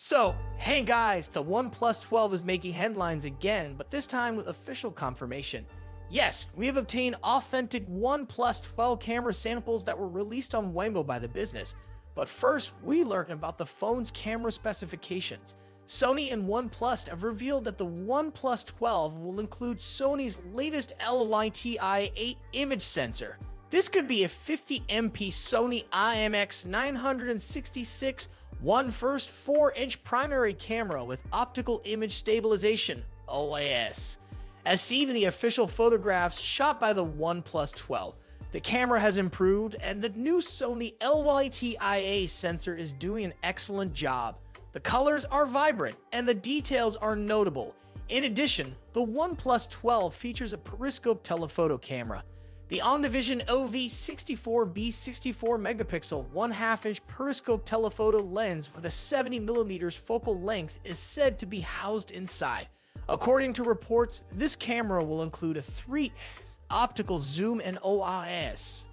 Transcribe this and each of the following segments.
So, hey guys, the OnePlus 12 is making headlines again, but this time with official confirmation. Yes, we have obtained authentic OnePlus 12 camera samples that were released on Weibo by the business. But first, we learned about the phone's camera specifications. Sony and OnePlus have revealed that the OnePlus 12 will include Sony's latest LYTIA 8 image sensor. This could be a 50MP Sony IMX966 first 4-inch primary camera with optical image stabilization, OIS. As seen in the official photographs shot by the OnePlus 12, the camera has improved and the new Sony LYTIA sensor is doing an excellent job. The colors are vibrant and the details are notable. In addition, the OnePlus 12 features a periscope telephoto camera. The OmniVision OV64B 64-megapixel 1/2-inch periscope telephoto lens with a 70mm focal length is said to be housed inside. According to reports, this camera will include a 3x optical zoom and OIS.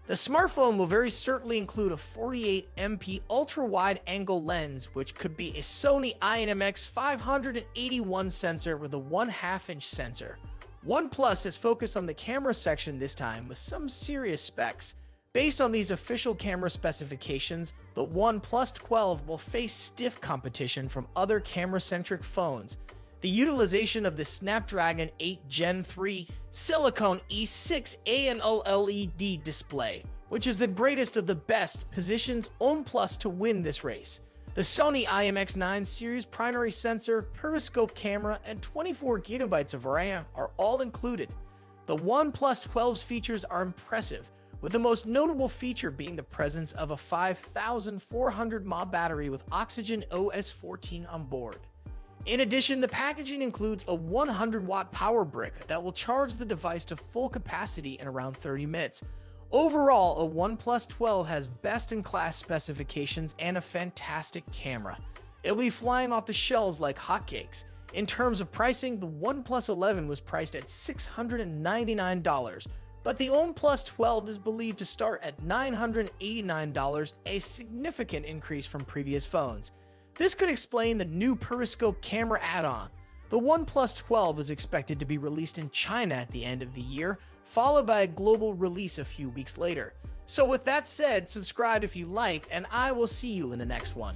The smartphone will very certainly include a 48MP ultra-wide-angle lens, which could be a Sony IMX581 sensor with a 1/2-inch sensor. OnePlus has focused on the camera section this time with some serious specs. Based on these official camera specifications, the OnePlus 12 will face stiff competition from other camera-centric phones. The utilization of the Snapdragon 8 Gen 3 Silicon E6A and OLED display, which is the greatest of the best, positions OnePlus to win this race. The Sony IMX9 series primary sensor, periscope camera, and 24GB of RAM are all included. The OnePlus 12's features are impressive, with the most notable feature being the presence of a 5400 mAh battery with Oxygen OS 14 on board. In addition, the packaging includes a 100-watt power brick that will charge the device to full capacity in around 30 minutes. Overall, a OnePlus 12 has best-in-class specifications and a fantastic camera. It'll be flying off the shelves like hotcakes. In terms of pricing, the OnePlus 11 was priced at $699, but the OnePlus 12 is believed to start at $989, a significant increase from previous phones. This could explain the new periscope camera add-on. The OnePlus 12 is expected to be released in China at the end of the year, followed by a global release a few weeks later. So with that said, subscribe if you like, and I will see you in the next one.